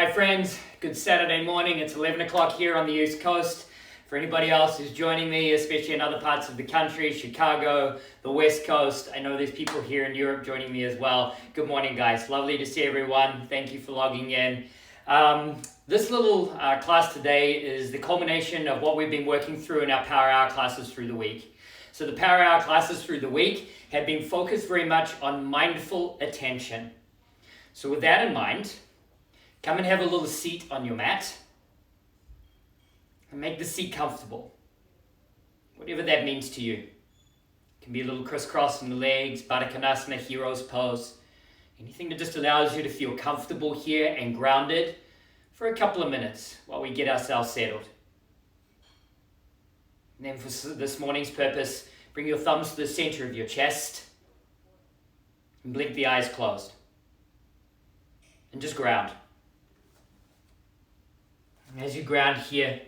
Hi friends, good Saturday morning. It's 11 o'clock here on the East Coast. For anybody else who's joining me, especially in other parts of the country, Chicago, the West Coast, I know there's people here in Europe joining me as well. Good morning guys, lovely to see everyone. Thank you for logging in. This little class today is the culmination of what we've been working through in our Power Hour classes through the week. So the Power Hour classes through the week have been focused very much on mindful attention. So with that in mind, come and have a little seat on your mat and make the seat comfortable. Whatever that means to you. It can be a little crisscross in the legs, Baddha Konasana, hero's pose. Anything that just allows you to feel comfortable here and grounded for a couple of minutes while we get ourselves settled. And then for this morning's purpose, bring your thumbs to the center of your chest and blink the eyes closed. And just ground. And as you ground here,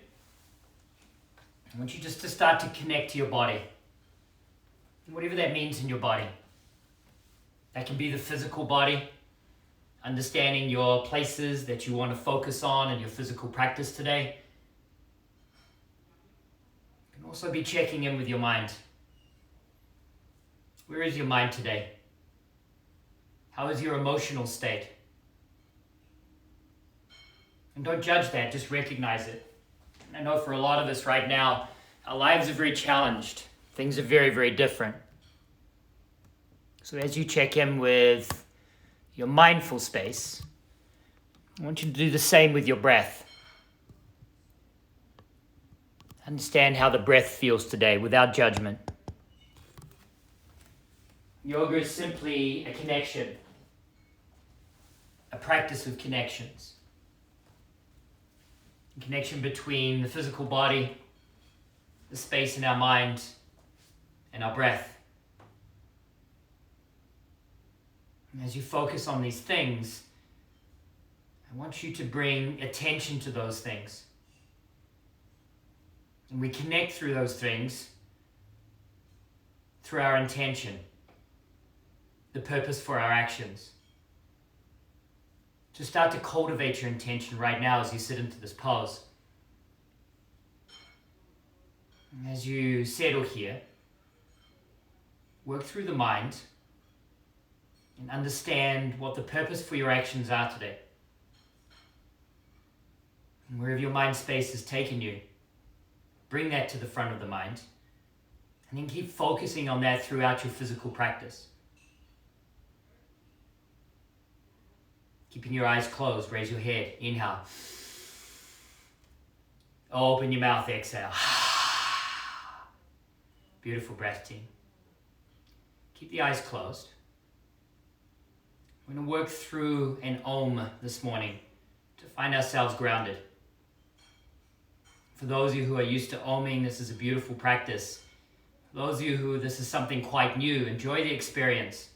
I want you just to start to connect to your body. Whatever that means in your body. That can be the physical body, understanding your places that you want to focus on in your physical practice today. You can also be checking in with your mind. Where is your mind today? How is your emotional state? And don't judge that, just recognize it. And I know for a lot of us right now, our lives are very challenged. Things are very, very different. So as you check in with your mindful space, I want you to do the same with your breath. Understand how the breath feels today without judgment. Yoga is simply a connection, a practice of connections. A connection between the physical body, the space in our mind, and our breath. And as you focus on these things, I want you to bring attention to those things. And we connect through those things through our intention, the purpose for our actions. To start to cultivate your intention right now as you sit into this pose. And as you settle here, work through the mind and understand what the purpose for your actions are today. And wherever your mind space has taken you, bring that to the front of the mind and then keep focusing on that throughout your physical practice. Keeping your eyes closed, raise your head, inhale. Open your mouth, exhale. Beautiful breath, team. Keep the eyes closed. We're going to work through an Om this morning to find ourselves grounded. For those of you who are used to Oming, this is a beautiful practice. For those of you who this is something quite new, enjoy the experience.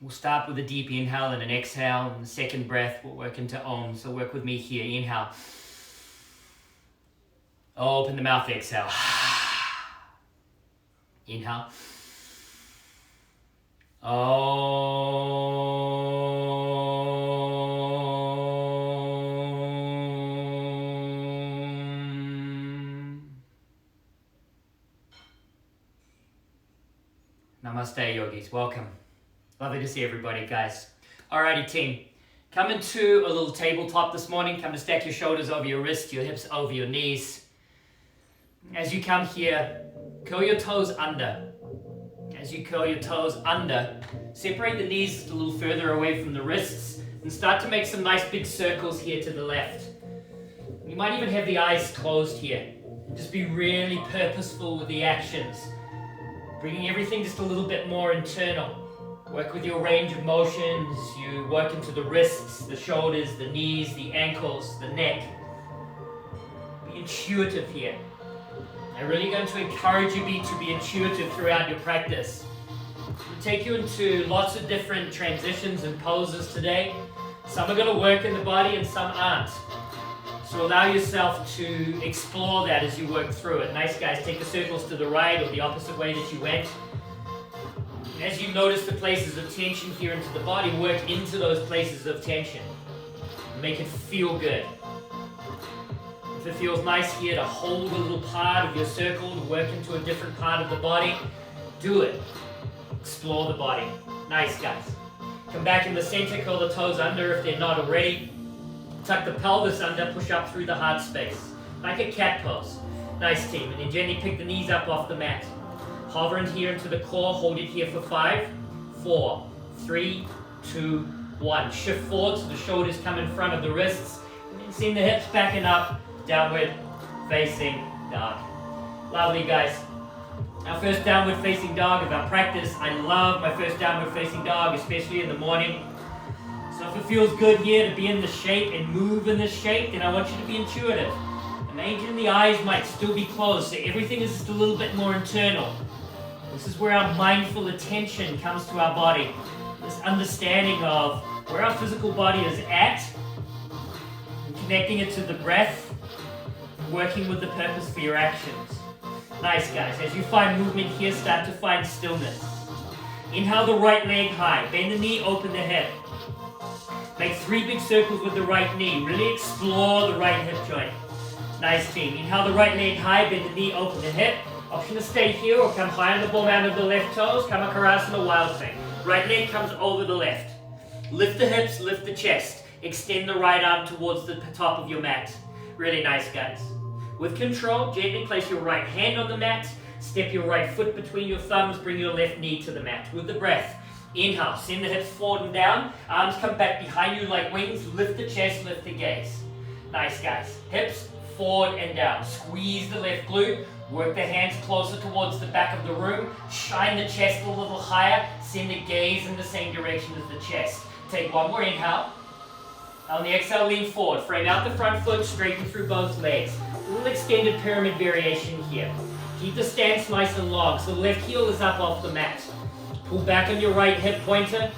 We'll start with a deep inhale and an exhale, and the second breath we'll work into Om. So work with me here. Inhale. Open the mouth, exhale. Inhale. Om. Namaste, yogis. Welcome. Lovely to see everybody, guys. Alrighty, team. Come into a little tabletop this morning. Come to stack your shoulders over your wrists, your hips over your knees. As you come here, curl your toes under. As you curl your toes under, separate the knees just a little further away from the wrists and start to make some nice big circles here to the left. You might even have the eyes closed here. Just be really purposeful with the actions. Bringing everything just a little bit more internal. Work with your range of motions. You work into the wrists, the shoulders, the knees, the ankles, the neck. Be intuitive here. I'm really going to encourage you to be intuitive throughout your practice. We'll take you into lots of different transitions and poses today. Some are going to work in the body and some aren't. So allow yourself to explore that as you work through it. Nice guys, take the circles to the right or the opposite way that you went. As you notice the places of tension here into the body, work into those places of tension. make it feel good. If it feels nice here to hold a little part of your circle to work into a different part of the body, do it. Explore the body. Nice, guys. Come back in the center, curl the toes under if they're not already. Tuck the pelvis under, push up through the heart space, like a cat pose. Nice, team. And then gently pick the knees up off the mat. Hover in here into the core, hold it here for 5, 4, 3, 2, 1. Shift forward so the shoulders come in front of the wrists. And then send the hips backing up, downward facing dog. Lovely, guys. Our first downward facing dog of our practice. I love my first downward facing dog, especially in the morning. So if it feels good here to be in the shape and move in this shape, then I want you to be intuitive. Imagine the eyes might still be closed, so everything is just a little bit more internal. This is where our mindful attention comes to our body. This understanding of where our physical body is at, and connecting it to the breath, working with the purpose for your actions. Nice, guys. As you find movement here, start to find stillness. Inhale the right leg high. Bend the knee, open the hip. Make 3 big circles with the right knee. Really explore the right hip joint. Nice, team. Inhale the right leg high, bend the knee, open the hip. Option to stay here or come high on the ball out of the left toes. Kamakarasana, wild thing. Right leg comes over the left. Lift the hips, lift the chest. Extend the right arm towards the top of your mat. Really nice, guys. With control, gently place your right hand on the mat. Step your right foot between your thumbs. Bring your left knee to the mat. With the breath, inhale. Send the hips forward and down. Arms come back behind you like wings. Lift the chest, lift the gaze. Nice, guys. Hips forward and down. Squeeze the left glute. Work the hands closer towards the back of the room. Shine the chest a little higher. Send the gaze in the same direction as the chest. Take one more inhale. On the exhale, lean forward. Frame out the front foot, straighten through both legs. A little extended pyramid variation here. Keep the stance nice and long, so the left heel is up off the mat. Pull back on your right hip pointer.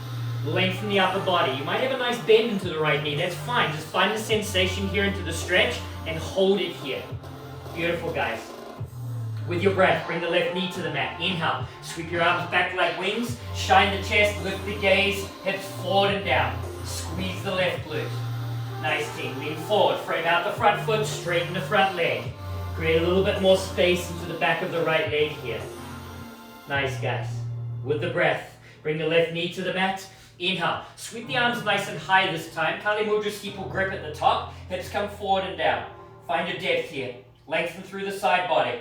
Lengthen the upper body. You might have a nice bend into the right knee. That's fine. Just find the sensation here into the stretch and hold it here. Beautiful, guys. With your breath, bring the left knee to the mat. Inhale. Sweep your arms back like wings. Shine the chest. Lift the gaze. Hips forward and down. Squeeze the left glute. Nice, team. Lean forward. Frame out the front foot. Straighten the front leg. Create a little bit more space into the back of the right leg here. Nice, guys. With the breath, bring the left knee to the mat. Inhale. Sweep the arms nice and high this time. Kali Mudra steeple grip at the top. Hips come forward and down. Find your depth here. Lengthen through the side body.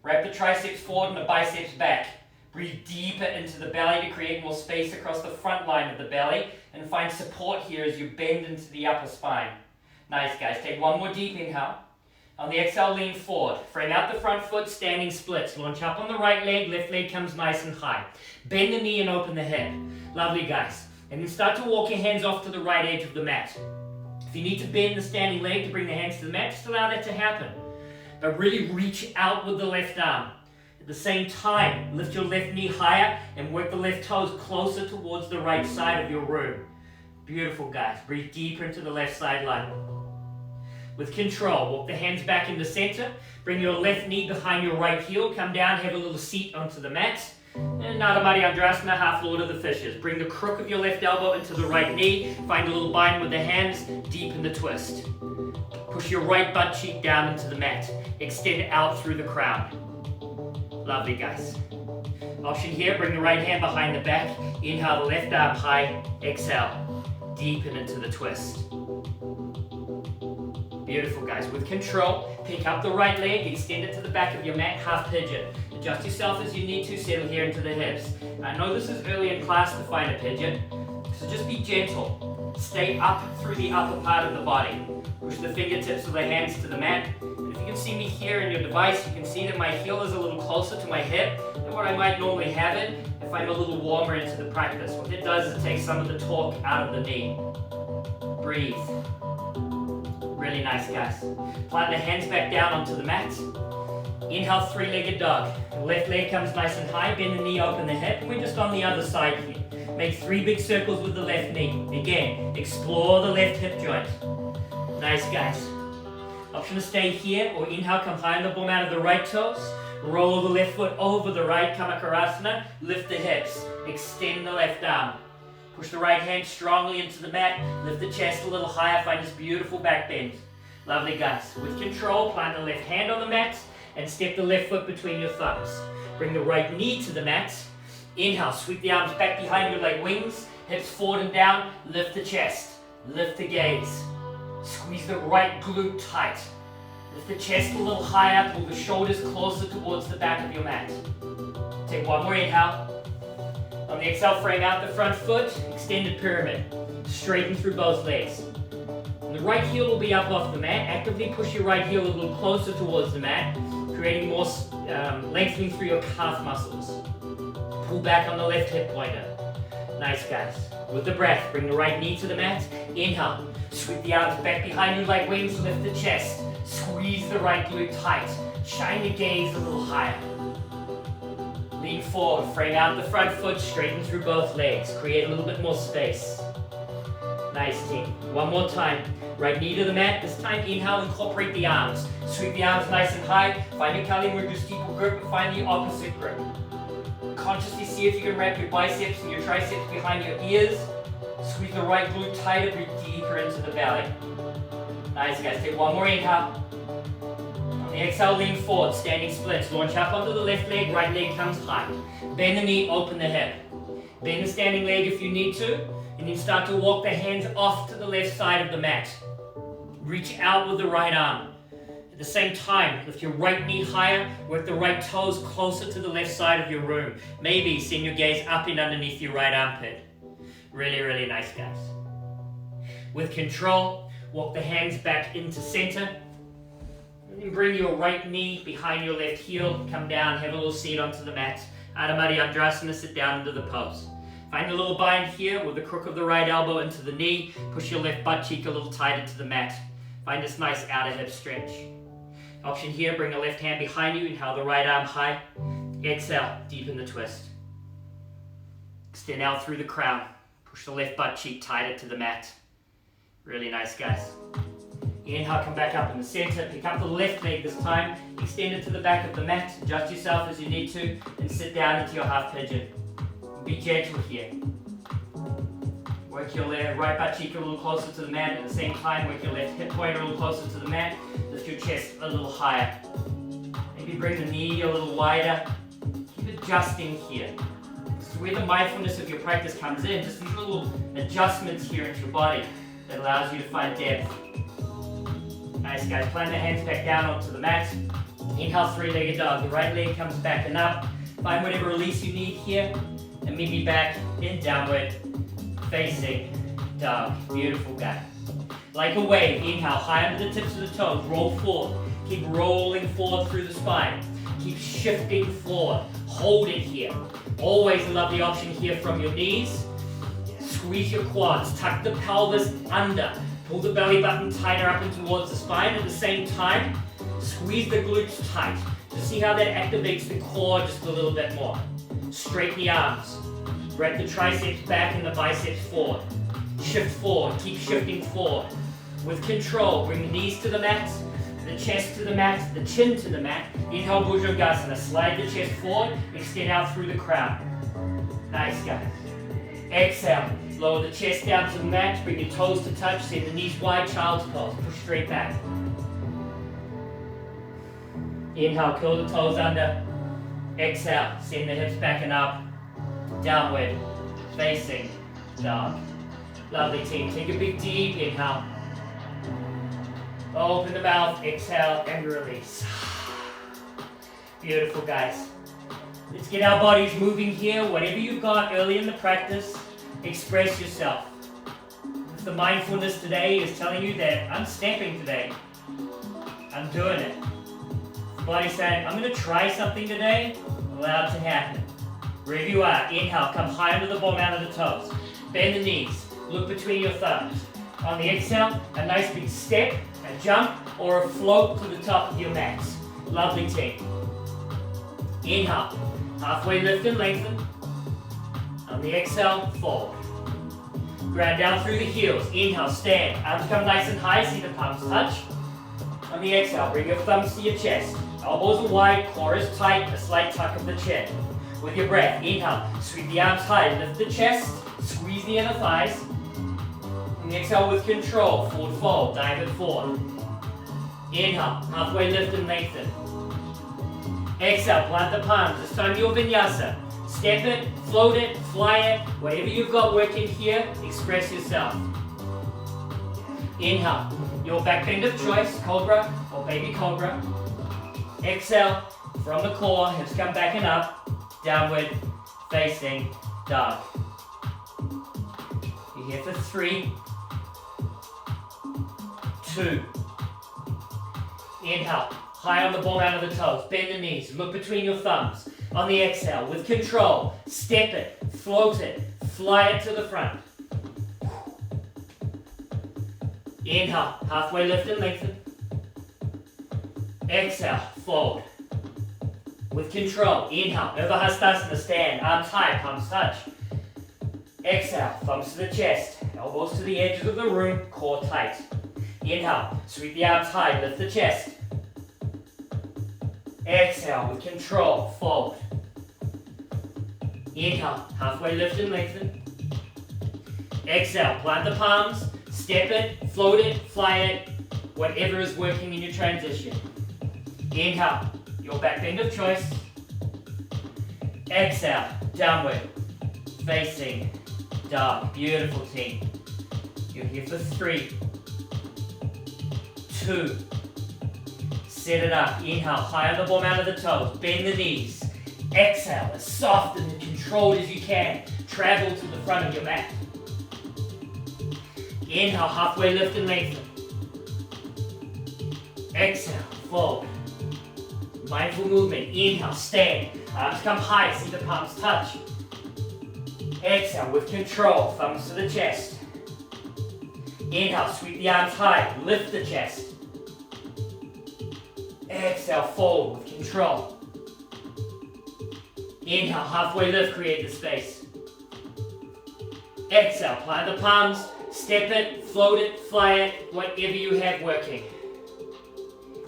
Wrap the triceps forward and the biceps back. Breathe deeper into the belly to create more space across the front line of the belly. And find support here as you bend into the upper spine. Nice, guys. Take one more deep inhale. On the exhale, lean forward. Frame out the front foot, standing splits. Launch up on the right leg. Left leg comes nice and high. Bend the knee and open the hip. Lovely, guys. And then start to walk your hands off to the right edge of the mat. If you need to bend the standing leg to bring the hands to the mat, just allow that to happen. But really reach out with the left arm. At the same time, lift your left knee higher and work the left toes closer towards the right side of your room. Beautiful, guys. Breathe deeper into the left side line. With control, walk the hands back in the center. Bring your left knee behind your right heel. Come down, have a little seat onto the mat. And Nada Madhya Andrasana, half Lord of the Fishes. Bring the crook of your left elbow into the right knee. Find a little bind with the hands. Deepen the twist. Push your right butt cheek down into the mat. Extend out through the crown. Lovely, guys. Option here, bring the right hand behind the back. Inhale the left arm high. Exhale. Deepen into the twist. Beautiful, guys. With control, pick up the right leg, extend it to the back of your mat, half pigeon. Adjust yourself as you need to, settle here into the hips. I know this is early in class to find a pigeon, so just be gentle. Stay up through the upper part of the body. Push the fingertips of the hands to the mat. And if you can see me here in your device, you can see that my heel is a little closer to my hip than what I might normally have it if I'm a little warmer into the practice. What it does is it takes some of the torque out of the knee. Breathe. Really nice, guys. Plant the hands back down onto the mat. Inhale, three-legged dog. The left leg comes nice and high. Bend the knee, open the hip. We're just on the other side here. Make 3 big circles with the left knee. Again, explore the left hip joint. Nice, guys. Option to stay here or inhale, come high on the ball mat of the right toes. Roll the left foot over the right, Kamakarasana. Lift the hips. Extend the left arm. Push the right hand strongly into the mat. Lift the chest a little higher. Find this beautiful back bend. Lovely, guys. With control, plant the left hand on the mat and step the left foot between your thumbs. Bring the right knee to the mat. Inhale, sweep the arms back behind you like wings. Hips forward and down. Lift the chest. Lift the gaze. Squeeze the right glute tight. Lift the chest a little higher. Pull the shoulders closer towards the back of your mat. Take one more inhale. On the exhale, frame out the front foot. Extended pyramid. Straighten through both legs. And the right heel will be up off the mat. Actively push your right heel a little closer towards the mat, creating more lengthening through your calf muscles. Pull back on the left hip pointer. Nice, guys. With the breath, bring the right knee to the mat. Inhale. Sweep the arms back behind you like wings. Lift the chest. Squeeze the right glute tight. Shine your gaze a little higher. Lean forward. Frame out the front foot. Straighten through both legs. Create a little bit more space. Nice, team. One more time. Right knee to the mat. This time, inhale, incorporate the arms. Sweep the arms nice and high. Find your Kali Murdu steeple grip, but find the opposite grip. Consciously see if you can wrap your biceps and your triceps behind your ears. Squeeze the right glute tighter, breathe deeper into the belly. Nice, guys. Take one more inhale. On the exhale, lean forward, standing splits. Launch up onto the left leg, right leg comes high. Bend the knee, open the hip. Bend the standing leg if you need to, and then start to walk the hands off to the left side of the mat. Reach out with the right arm. At the same time, lift your right knee higher, work the right toes closer to the left side of your room. Maybe send your gaze up and underneath your right armpit. Really, really nice, guys. With control, walk the hands back into center. And then bring your right knee behind your left heel. Come down, have a little seat onto the mat. Adho Mukha Andrasana, sit down into the pose. Find a little bind here with the crook of the right elbow into the knee. Push your left butt cheek a little tighter to the mat. Find this nice outer hip stretch. Option here, bring the left hand behind you. Inhale the right arm high. Exhale, deepen the twist. Extend out through the crown. Push the left butt cheek tighter to the mat. Really nice, guys. Inhale, come back up in the center. Pick up the left leg this time. Extend it to the back of the mat. Adjust yourself as you need to. And sit down into your half pigeon. Be gentle here. Work your right butt cheek a little closer to the mat. At the same time, work your left hip pointer a little closer to the mat. Lift your chest a little higher. Maybe bring the knee a little wider. Keep adjusting here. This is where the mindfulness of your practice comes in. Just these little adjustments here into your body that allows you to find depth. Nice, guys. Plant the hands back down onto the mat. Inhale, three-legged dog. The right leg comes back and up. Find whatever release you need here. And meet me back in downward facing dog. Beautiful, guy. Like a wave, inhale, high under the tips of the toes, roll forward. Keep rolling forward through the spine. Keep shifting forward. Hold it here. Always a lovely option here from your knees. Squeeze your quads, tuck the pelvis under. Pull the belly button tighter up and towards the spine. At the same time, squeeze the glutes tight. Just see how that activates the core just a little bit more. Straighten the arms. Wrap the triceps back and the biceps forward. Shift forward. Keep shifting forward. With control, bring the knees to the mat, the chest to the mat, the chin to the mat. Inhale, Bhujangasana. Slide the chest forward. Extend out through the crown. Nice, guys. Exhale. Lower the chest down to the mat. Bring your toes to touch. Send the knees wide, child's pose. Push straight back. Inhale, curl the toes under. Exhale, send the hips back and up. Downward facing dog. Lovely, team. Take a big deep inhale. Open the mouth, exhale, and release. Beautiful, guys. Let's get our bodies moving here. Whatever you've got early in the practice, express yourself. If the mindfulness today is telling you that I'm stepping today, I'm doing it. The body's saying, I'm going to try something today, allow it to happen. Wherever you are, inhale, come high under the ball out of the toes. Bend the knees, look between your thumbs. On the exhale, a nice big step, a jump, or a float to the top of your mat. Lovely, team. Inhale, halfway lift and lengthen. On the exhale, forward. Ground down through the heels. Inhale, stand. Arms come nice and high, see the palms touch. On the exhale, bring your thumbs to your chest. Elbows are wide, core is tight, a slight tuck of the chin. With your breath, inhale, sweep the arms high, lift the chest, Squeeze the inner thighs. And exhale with control. Forward fold. Dive it forward. Inhale. Halfway lift and lengthen. Exhale. Plant the palms. This time your vinyasa. Step it, float it, fly it. Whatever you've got working here, express yourself. Inhale. Your back bend of choice. Cobra or baby cobra. Exhale. From the core. Hips come back and up. Downward facing dog. You're here for 3, 2. Inhale. High on the ball out of the toes. Bend the knees. Look between your thumbs. On the exhale, with control, step it, float it, fly it to the front. Inhale. Halfway lift and lengthen. Exhale. Fold. With control. Inhale. Urdhva Hastasana. Stand. Arms high. Palms touch. Exhale. Thumbs to the chest. Elbows to the edges of the room. Core tight. Inhale. Sweep the arms high. Lift the chest. Exhale. With control. Fold. Inhale. Halfway lift and lengthen. Exhale. Plant the palms. Step it. Float it. Fly it. Whatever is working in your transition. Inhale. Your back bend of choice. Exhale. Downward facing dog. Beautiful, team. You're here for 3, 2. Set it up. Inhale. High on the ball out of the toes. Bend the knees. Exhale. As soft and controlled as you can. Travel to the front of your mat. Inhale. Halfway lift and lengthen. Exhale. Fold. Mindful movement. Inhale. Stand. Arms come high. See the palms touch. Exhale with control. Thumbs to the chest. Inhale. Sweep the arms high. Lift the chest. Exhale. Fold with control. Inhale. Halfway lift. Create the space. Exhale. Plant the palms. Step it. Float it. Fly it. Whatever you have working.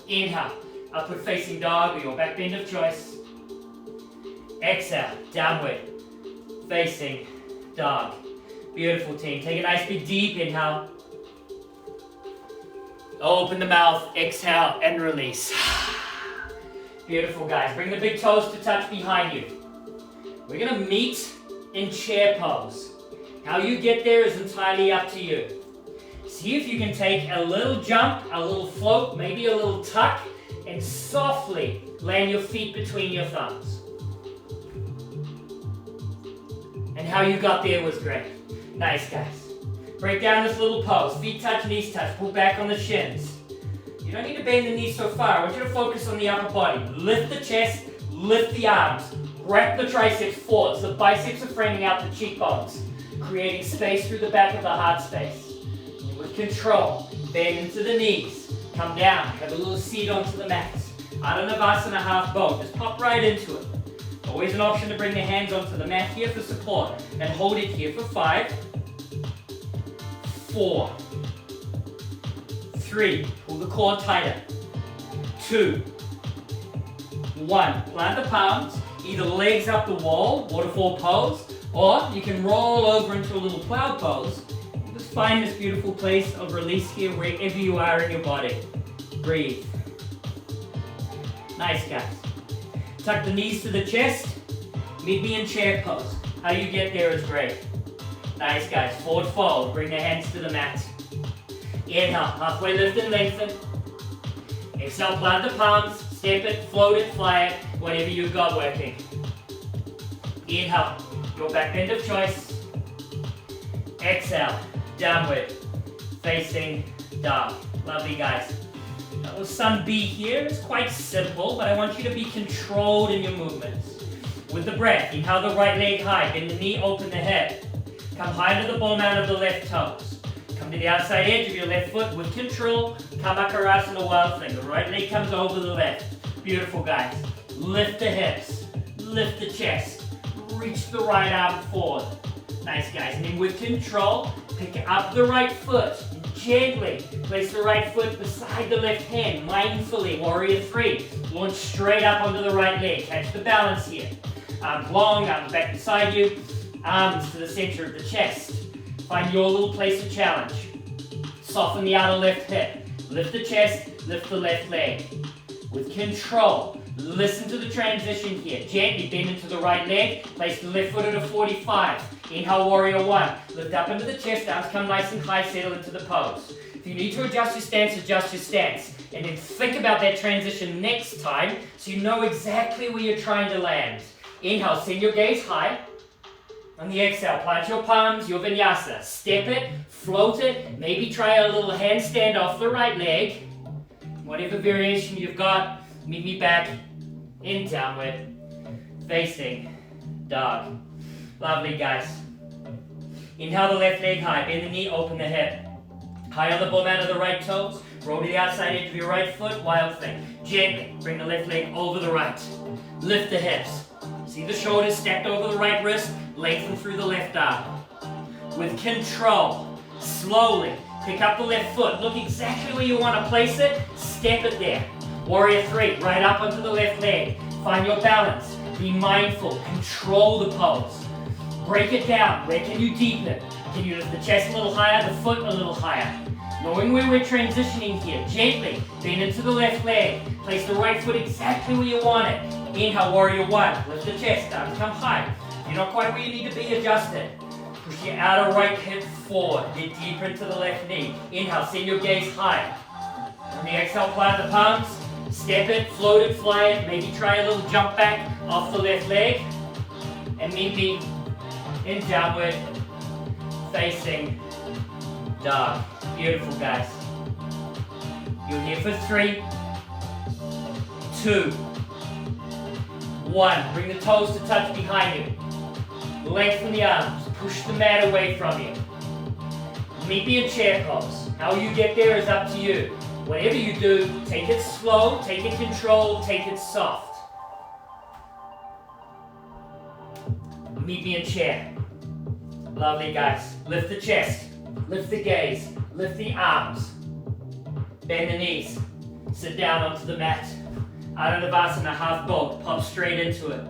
Inhale. Upward facing dog or your back bend of choice. Exhale. Downward facing dog. Beautiful, team. Take a nice big deep inhale. Open the mouth. Exhale and release. Beautiful, guys. Bring the big toes to touch behind you. We're going to meet in chair pose. How you get there is entirely up to you. See if you can take a little jump, a little float, maybe a little tuck, and softly land your feet between your thumbs. And how you got there was great. Nice, guys. Break down this little pose. Feet touch, knees touch. Pull back on the shins. You don't need to bend the knees so far. I want you to focus on the upper body. Lift the chest, lift the arms. Wrap the triceps forward so the biceps are framing out the cheekbones, creating space through the back of the heart space. And with control, bend into the knees. Come down, have a little seat onto the mat. Adho Navasana half bow. Just pop right into it. Always an option to bring the hands onto the mat here for support and hold it here for 5, 4, 3. Pull the core tighter. 2, 1. Plant the palms. Either legs up the wall, waterfall pose, or you can roll over into a little cloud pose. Just find this beautiful place of release here wherever you are in your body. Breathe. Nice, guys. Tuck the knees to the chest. Meet me in chair pose. How you get there is great. Nice, guys. Forward fold. Bring the hands to the mat. Inhale. Halfway lift and lengthen. Exhale. Plant the palms. Step it. Float it. Fly it. Whatever you've got working. Inhale. Your back bend of choice. Exhale. Downward facing dog. Lovely, guys. Now, the sun B here is quite simple, but I want you to be controlled in your movements. With the breath, inhale the right leg high, bend the knee, open the hip. Come high to the ball mat of the left toes. Come to the outside edge of your left foot with control. Kamakarasana wild thing. The right leg comes over the left. Beautiful, guys. Lift the hips. Lift the chest. Reach the right arm forward. Nice, guys. And then with control, pick up the right foot. Gently place the right foot beside the left hand. Mindfully, warrior 3. Launch straight up onto the right leg. Catch the balance here. Arms long, arms back beside you. Arms to the center of the chest. Find your little place of challenge. Soften the outer left hip. Lift the chest, lift the left leg. With control, listen to the transition here. Gently bend into the right leg. Place the left foot at a 45. Inhale, warrior one. Lift up into the chest, arms come nice and high, settle into the pose. If you need to adjust your stance, adjust your stance. And then think about that transition next time so you know exactly where you're trying to land. Inhale, send your gaze high. On the exhale, plant your palms, your vinyasa. Step it, float it, maybe try a little handstand off the right leg. Whatever variation you've got, meet me back in downward facing dog. Lovely, guys. Inhale the left leg high, bend the knee, open the hip. High on the ball mat of the right toes, roll to the outside edge of your right foot, wild thing. Gently bring the left leg over the right. Lift the hips. See the shoulders stacked over the right wrist, lengthen through the left arm. With control, slowly pick up the left foot. Look exactly where you want to place it, step it there. Warrior three, right up onto the left leg. Find your balance, be mindful, control the pose. Break it down, where can you deepen? Can you lift the chest a little higher, the foot a little higher? Knowing where we're transitioning here, gently bend into the left leg. Place the right foot exactly where you want it. Inhale, warrior one. Lift the chest, arms come high. If you're not quite where you need to be, adjust it. Push your outer right hip forward. Get deeper into the left knee. Inhale, send your gaze high. On the exhale, plant the palms. Step it, float it, fly it. Maybe try a little jump back off the left leg. And meet me in downward facing dog. Beautiful, guys. You're here for 3, 2, 1. Bring the toes to touch behind you. Lengthen the arms. Push the mat away from you. Meet me in chair pose. How you get there is up to you. Whatever you do, take it slow, take it controlled, take it soft. Meet me in chair. Lovely, guys. Lift the chest. Lift the gaze. Lift the arms. Bend the knees. Sit down onto the mat. Adho half boat. Pop straight into it.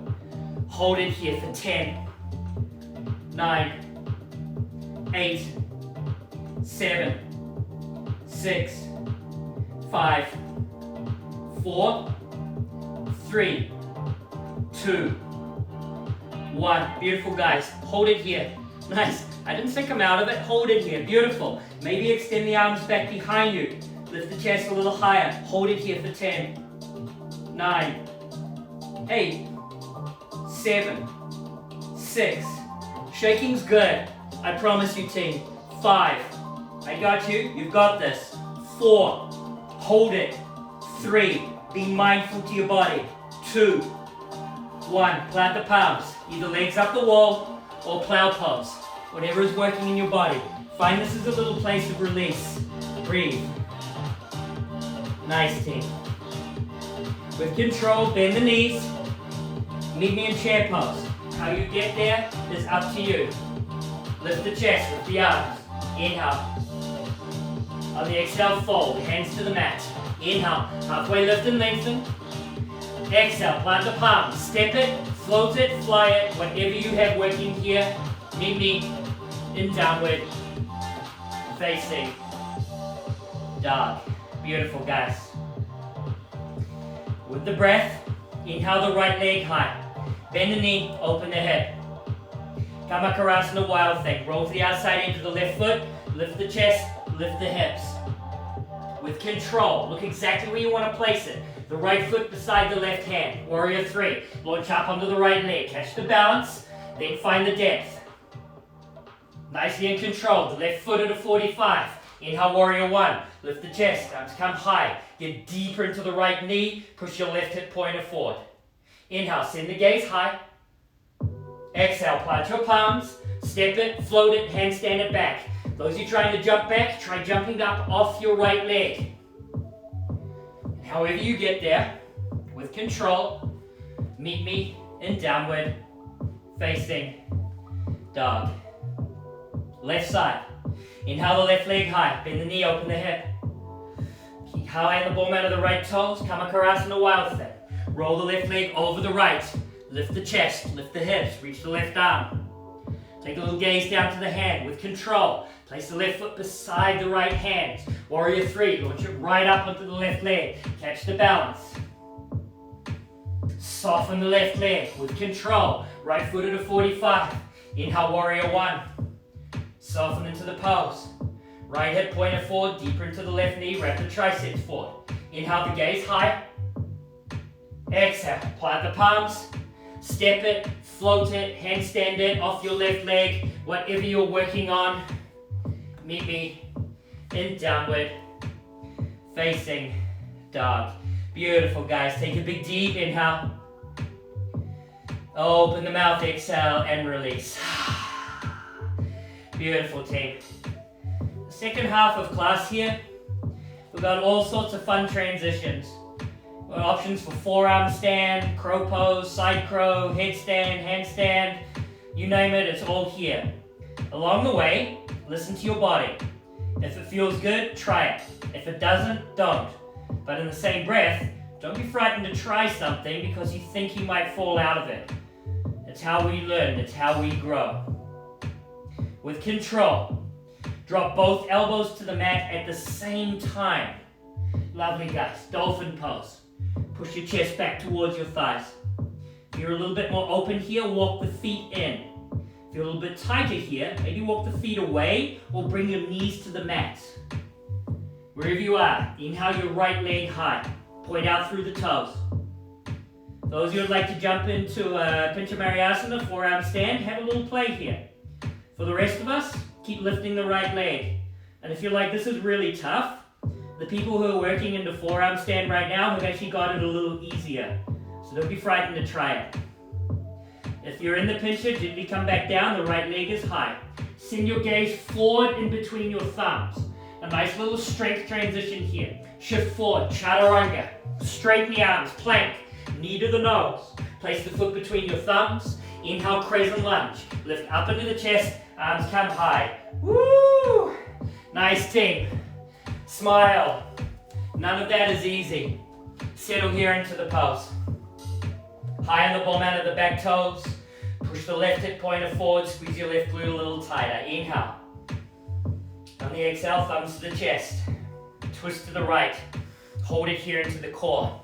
Hold it here for 10, 9, 8, 7, 6, 5, 4, 3, 2, 1. Beautiful, guys. Hold it here. Nice. I didn't think I'm out of it. Hold it here. Beautiful. Maybe extend the arms back behind you. Lift the chest a little higher. Hold it here for 10, 9, 8, 7, 6. Shaking's good. I promise you, team. 5. I got you. You've got this. 4. Hold it. 3. Be mindful to your body. 2. 1. Plant the palms. Either legs up the wall or plow pose. Whatever is working in your body. Find this as a little place of release. Breathe. Nice, team. With control, bend the knees. Meet me in chair pose. How you get there is up to you. Lift the chest, lift the arms. Inhale. On the exhale, fold. Hands to the mat. Inhale. Halfway lift and lengthen. Exhale. Plant the palms. Step it, float it, fly it. Whatever you have working here, meet me in downward facing dog. Beautiful, guys. With the breath, inhale the right leg high. Bend the knee, open the hip. Kamakarasana, wild thing. Roll to the outside into the left foot. Lift the chest, lift the hips. With control, look exactly where you want to place it. The right foot beside the left hand. Warrior three. Launch up onto the right leg. Catch the balance, then find the depth. Nicely in control. The left foot at a 45. Inhale, warrior one. Lift the chest, arms come high. Get deeper into the right knee. Push your left hip pointer forward. Inhale, send the gaze high. Exhale, plant your palms. Step it, float it, handstand it back. Those of you trying to jump back, try jumping up off your right leg. However you get there, with control, meet me in downward facing dog. Left side. Inhale the left leg high. Bend the knee, open the hip. Keep high on the ball mat of the right toes. Kamakarasana, wild thing. Roll the left leg over the right. Lift the chest, lift the hips, reach the left arm. Take a little gaze down to the hand with control. Place the left foot beside the right hand. Warrior 3, launch it right up onto the left leg. Catch the balance. Soften the left leg with control. Right foot at a 45. Inhale, warrior 1. Soften into the pose. Right hip pointed forward, deeper into the left knee. Wrap the triceps forward. Inhale the gaze high. Exhale, plant the palms. Step it, float it, handstand it off your left leg. Whatever you're working on, meet me in downward facing dog. Beautiful, guys. Take a big deep inhale. Open the mouth, exhale, and release. Beautiful, team. The second half of class here, we've got all sorts of fun transitions. We've got options for forearm stand, crow pose, side crow, headstand, handstand, you name it, it's all here. Along the way, listen to your body. If it feels good, try it. If it doesn't, don't. But in the same breath, don't be frightened to try something because you think you might fall out of it. It's how we learn, it's how we grow. With control, drop both elbows to the mat at the same time. Lovely, guys. Dolphin pose. Push your chest back towards your thighs. If you're a little bit more open here, walk the feet in. If you're a little bit tighter here, maybe walk the feet away or bring your knees to the mat. Wherever you are, inhale your right leg high. Point out through the toes. Those of you who would like to jump into Pincha Mayurasana, forearm stand, have a little play here. For the rest of us, keep lifting the right leg. And if you're like, this is really tough, the people who are working into forearm stand right now have actually got it a little easier. So don't be frightened to try it. If you're in the pincha, gently come back down, the right leg is high. Send your gaze forward in between your thumbs. A nice little strength transition here. Shift forward, chaturanga. Straighten the arms, plank. Knee to the nose. Place the foot between your thumbs. Inhale, crescent lunge. Lift up into the chest, arms come high. Woo! Nice, team. Smile. None of that is easy. Settle here into the pose. High on the ball mat of the back toes. Push the left hip pointer forward. Squeeze your left glute a little tighter. Inhale. On the exhale, thumbs to the chest. Twist to the right. Hold it here into the core.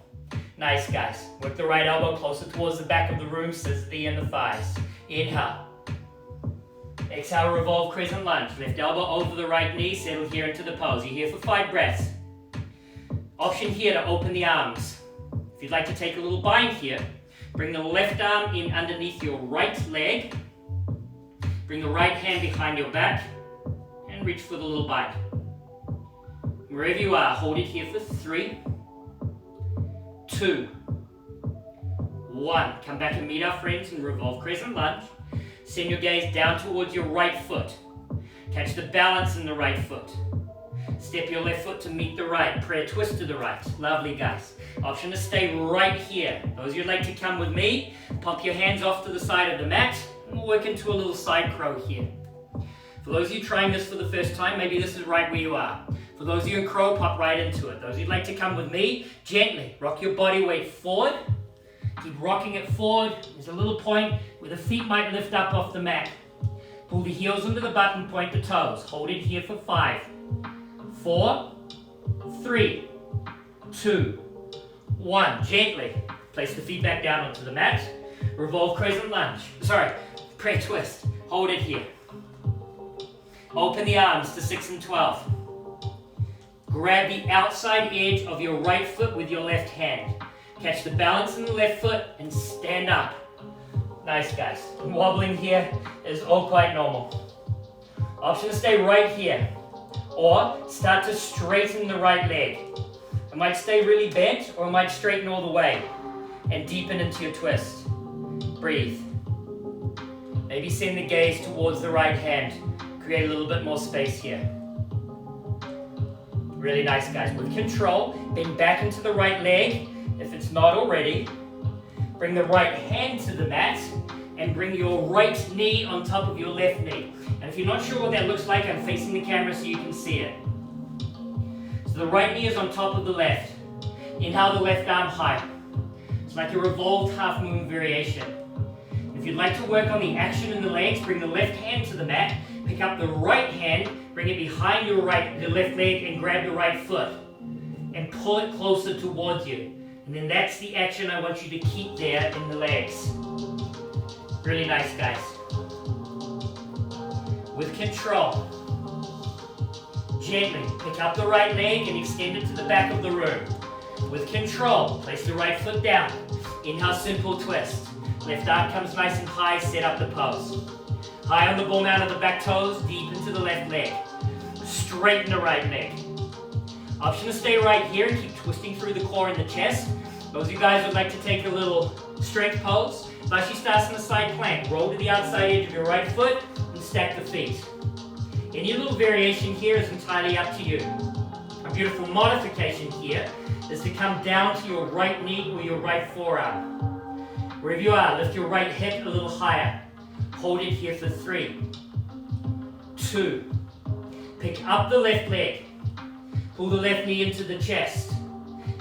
Nice, guys. Work the right elbow closer towards the back of the room, scissor the inner thighs. Inhale. Exhale, revolve crescent lunge. Left elbow over the right knee, settle here into the pose. You're here for 5 breaths. Option here to open the arms. If you'd like to take a little bind here, bring the left arm in underneath your right leg. Bring the right hand behind your back and reach for the little bind. Wherever you are, hold it here for 3, 2, 1. Come back and meet our friends and revolve crescent lunge. Send your gaze down towards your right foot. Catch the balance in the right foot. Step your left foot to meet the right. Prayer twist to the right. Lovely, guys. Option to stay right here. Those of you who'd like to come with me, pop your hands off to the side of the mat and we'll work into a little side crow here. For those of you trying this for the first time, maybe this is right where you are. For those of you in crow, pop right into it. Those of you who'd like to come with me, gently rock your body weight forward. Keep rocking it forward. There's a little point where the feet might lift up off the mat. Pull the heels into the butt and point the toes. Hold it here for 5, 4, 3, 2, 1. Gently place the feet back down onto the mat. Revolve crescent lunge. Prayer twist. Hold it here. Open the arms to 6 and 12. Grab the outside edge of your right foot with your left hand. Catch the balance in the left foot and stand up. Nice, guys. Wobbling here is all quite normal. Option to stay right here. Or start to straighten the right leg. It might stay really bent or it might straighten all the way. And deepen into your twist. Breathe. Maybe send the gaze towards the right hand. Create a little bit more space here. Really nice, guys. With control, bend back into the right leg. If it's not already, bring the right hand to the mat and bring your right knee on top of your left knee. And if you're not sure what that looks like, I'm facing the camera so you can see it. So the right knee is on top of the left. Inhale the left arm high. It's like a revolved half moon variation. If you'd like to work on the action in the legs, bring the left hand to the mat, pick up the right hand, bring it behind the left leg and grab the right foot and pull it closer towards you. And then that's the action I want you to keep there in the legs. Really nice, guys. With control, gently pick up the right leg and extend it to the back of the room. With control, place the right foot down. Inhale, simple twist. Left arm comes nice and high, set up the pose. High on the ball mount of the back toes, deep into the left leg. Straighten the right leg. Option to stay right here and keep twisting through the core and the chest. Those of you guys would like to take a little strength pose. Vashisthasana side plank. Roll to the outside edge of your right foot and stack the feet. Any little variation here is entirely up to you. A beautiful modification here is to come down to your right knee or your right forearm. Wherever you are, lift your right hip a little higher. Hold it here for 3, 2. Pick up the left leg. Pull the left knee into the chest.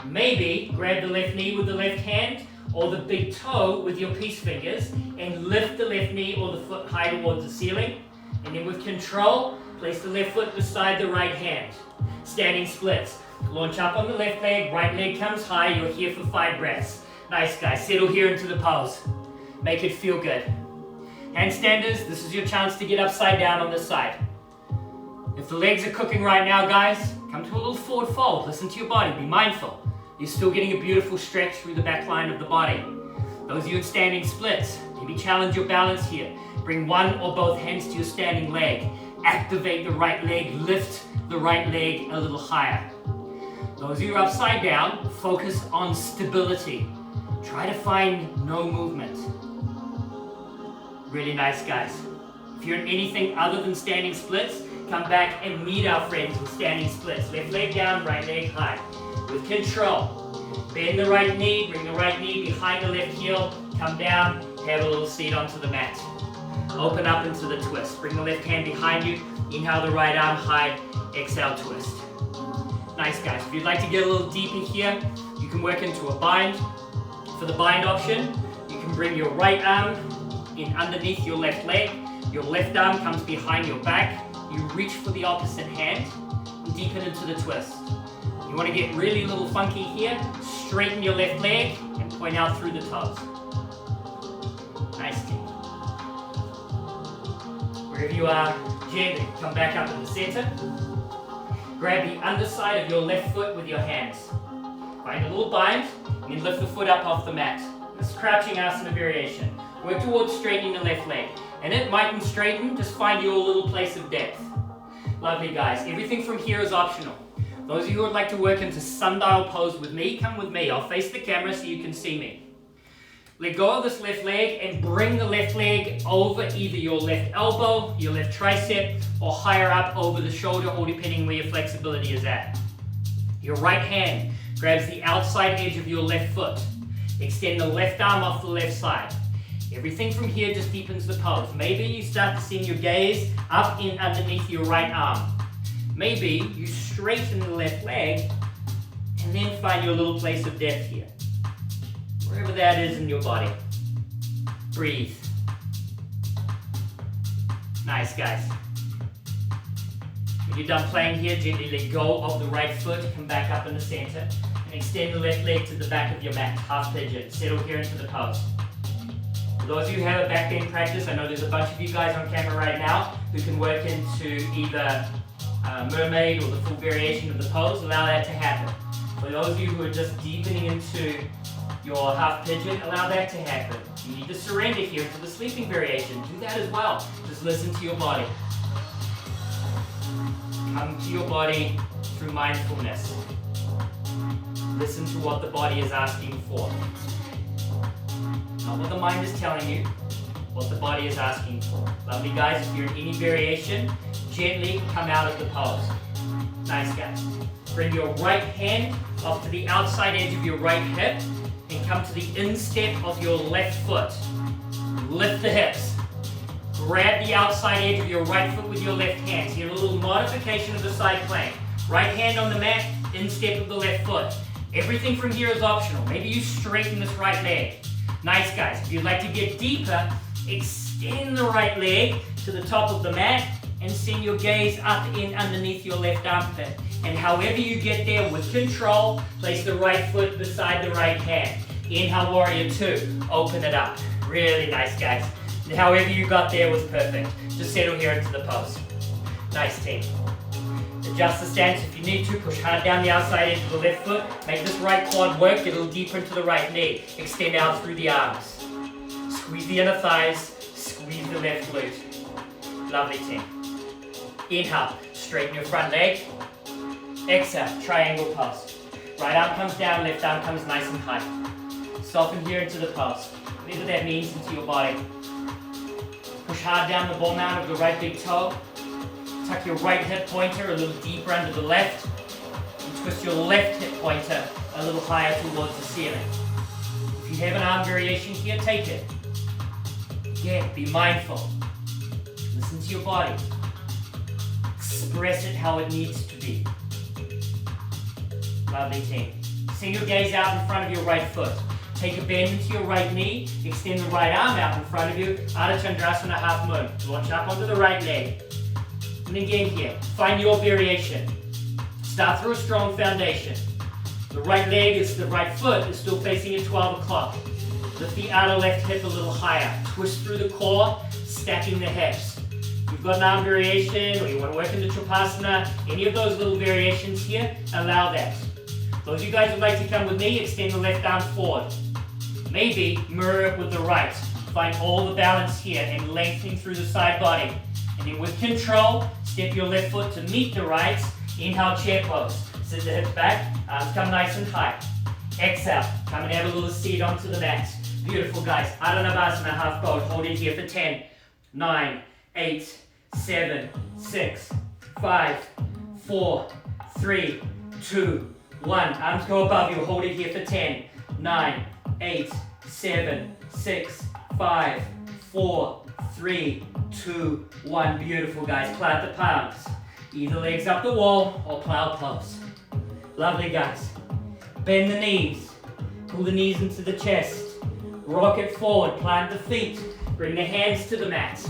Maybe grab the left knee with the left hand or the big toe with your peace fingers and lift the left knee or the foot high towards the ceiling. And then with control, place the left foot beside the right hand. Standing splits. Launch up on the left leg, right leg comes high. You're here for 5 breaths. Nice, guys. Settle here into the pose. Make it feel good. Handstanders, this is your chance to get upside down on this side. If the legs are cooking right now, guys, come to a little forward fold. Listen to your body. Be mindful. You're still getting a beautiful stretch through the back line of the body. Those of you in standing splits, maybe challenge your balance here. Bring one or both hands to your standing leg. Activate the right leg. Lift the right leg a little higher. Those of you upside down, focus on stability. Try to find no movement. Really nice, guys. If you're in anything other than standing splits, come back and meet our friends with standing splits. Left leg down, right leg high. With control, bend the right knee, bring the right knee behind the left heel, come down, have a little seat onto the mat. Open up into the twist. Bring the left hand behind you, inhale the right arm high, exhale twist. Nice, guys. If you'd like to get a little deeper here, you can work into a bind. For the bind option, you can bring your right arm in underneath your left leg. Your left arm comes behind your back. You reach for the opposite hand and deepen into the twist. You want to get really little funky here. Straighten your left leg and point out through the toes. Nice, team. Wherever you are, gently come back up in the center. Grab the underside of your left foot with your hands. Find a little bind and then lift the foot up off the mat. This is crouching asana variation. Work towards straightening the left leg. And it mightn't straighten, just find your little place of depth. Lovely, guys. Everything from here is optional. Those of you who would like to work into sundial pose with me, come with me. I'll face the camera so you can see me. Let go of this left leg and bring the left leg over either your left elbow, your left tricep, or higher up over the shoulder, or depending where your flexibility is at. Your right hand grabs the outside edge of your left foot. Extend the left arm off the left side. Everything from here just deepens the pose. Maybe you start to send your gaze up in underneath your right arm. Maybe you straighten the left leg and then find your little place of depth here. Wherever that is in your body. Breathe. Nice, guys. When you're done playing here, gently let go of the right foot, come back up in the center, and extend the left leg to the back of your mat, half pigeon. Settle here into the pose. For those of you who have a back bend practice, I know there's a bunch of you guys on camera right now who can work into either mermaid or the full variation of the pose. Allow that to happen. For those of you who are just deepening into your half pigeon, allow that to happen. You need to surrender here to the sleeping variation. Do that as well. Just listen to your body. Come to your body through mindfulness. Listen to what the body is asking for. Not what the mind is telling you, what the body is asking for. Lovely, guys. If you're in any variation, gently come out of the pose. Nice, guys. Bring your right hand off to the outside edge of your right hip and come to the instep of your left foot. Lift the hips. Grab the outside edge of your right foot with your left hand. So you have a little modification of the side plank. Right hand on the mat, instep of the left foot. Everything from here is optional. Maybe you straighten this right leg. Nice, guys. If you'd like to get deeper, Extend the right leg to the top of the mat and send your gaze up in underneath your left armpit. And however you get there with control, place the right foot beside the right hand. Inhale, warrior two. Open it up. Really nice, guys. And however you got there was perfect. Just settle here into the pose. Nice, team. Adjust the stance if you need to. Push hard down the outside edge of the left foot. Make this right quad work. Get a little deeper into the right knee. Extend out through the arms. Squeeze the inner thighs. Squeeze the left glute. Lovely, team. Inhale. Straighten your front leg. Exhale. Triangle pose. Right arm comes down. Left arm comes nice and high. Soften here into the pose. Whatever that means into your body. Push hard down the ball mount of the right big toe. Tuck your right hip pointer a little deeper under the left. And twist your left hip pointer a little higher towards the ceiling. If you have an arm variation here, take it. Again, be mindful. Listen to your body. Express it how it needs to be. Lovely, team. Send your gaze out in front of your right foot. Take a bend into your right knee. Extend the right arm out in front of you. Ardha Chandrasana, half moon. Launch up onto the right leg. And again here, find your variation. Start through a strong foundation. The right foot is still facing at 12 o'clock. Lift the outer left hip a little higher. Twist through the core, stacking the hips. If you've got an arm variation or you want to work into Tripasana, any of those little variations here, allow that. Those of you guys who would like to come with me, extend the left arm forward. Maybe mirror it with the right. Find all the balance here and lengthening through the side body. And then with control, step your left foot to meet the right. Inhale, chair pose. Sit the hips back, arms come nice and high. Exhale, come and have a little seat onto the mat. Beautiful, guys. Ardha Navasana, half boat. Hold it here for 10, 9, 8, 7, 6, 5, 4, 3, 2, 1. Arms go above you. Hold it here for 10, 9, 8, 7, 6, 5, 4, 3, 2, 1. Beautiful, guys. Plant the palms. Either legs up the wall or plow pose. Lovely, guys. Bend the knees. Pull the knees into the chest. Rock it forward. Plant the feet. Bring the hands to the mat.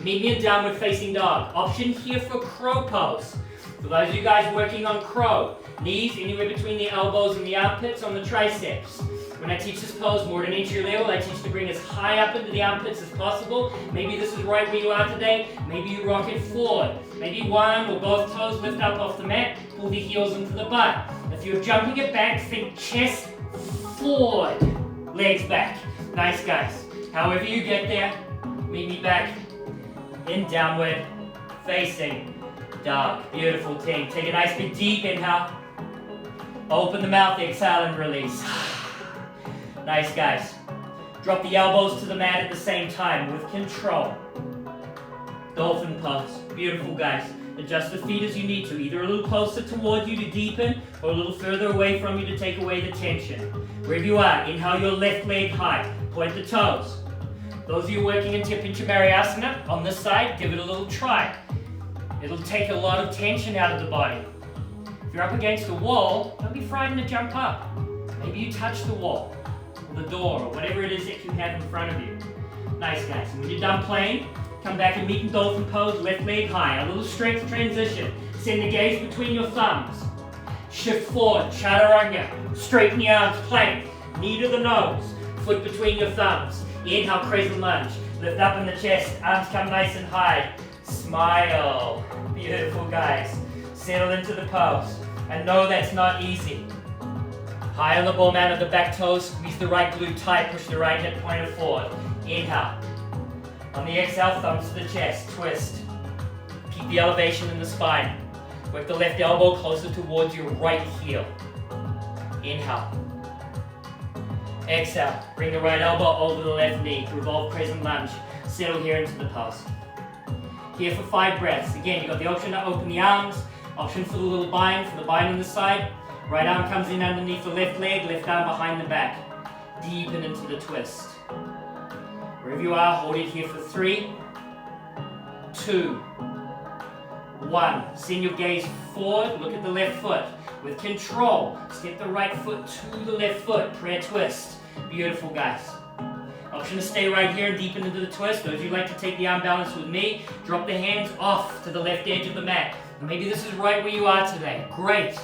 Meet me in downward facing dog. Option here for crow pose. For those of you guys working on crow, knees anywhere between the elbows and the armpits on the triceps. When I teach this pose more at an entry level, I teach to bring as high up into the armpits as possible. Maybe this is right where you are today. Maybe you rock it forward. Maybe one or both toes lift up off the mat. Pull the heels into the butt. If you're jumping it back, think chest forward. Legs back. Nice, guys. However you get there, meet me back in downward facing dog. Beautiful, team. Take a nice big deep inhale. Open the mouth, exhale and release. Nice, guys. Drop the elbows to the mat at the same time with control. Dolphin pose. Beautiful, guys. Adjust the feet as you need to, either a little closer toward you to deepen or a little further away from you to take away the tension. Wherever you are, inhale your left leg high. Point the toes. Those of you working in Pinchamariyasana on this side, give it a little try. It'll take a lot of tension out of the body. If you're up against the wall, don't be frightened to jump up. Maybe you touch the wall, or the door, or whatever it is that you have in front of you. Nice, guys. And when you're done playing, come back and meet in dolphin pose, left leg high. A little strength transition. Send the gaze between your thumbs. Shift forward, chaturanga. Straighten the arms, plank. Knee to the nose, foot between your thumbs. Inhale, crescent lunge. Lift up in the chest, arms come nice and high. Smile. Beautiful, guys. Settle into the pose. And know that's not easy. High on the ball mount of the back toes, squeeze the right glute tight, push the right hip pointer forward. Inhale. On the exhale, thumbs to the chest, twist. Keep the elevation in the spine. Work the left elbow closer towards your right heel. Inhale. Exhale. Bring the right elbow over the left knee. Revolve crescent lunge. Settle here into the pose. Here for 5 breaths. Again, you've got the option to open the arms. Option for the little bind, for the bind on the side. Right arm comes in underneath the left leg, left arm behind the back. Deepen into the twist. Wherever you are, hold it here for 3, 2, 1. Send your gaze forward, look at the left foot. With control, step the right foot to the left foot, prayer twist. Beautiful, guys. Option to stay right here and deepen into the twist. Those of you who like to take the arm balance with me, drop the hands off to the left edge of the mat. Maybe this is right where you are today. Great.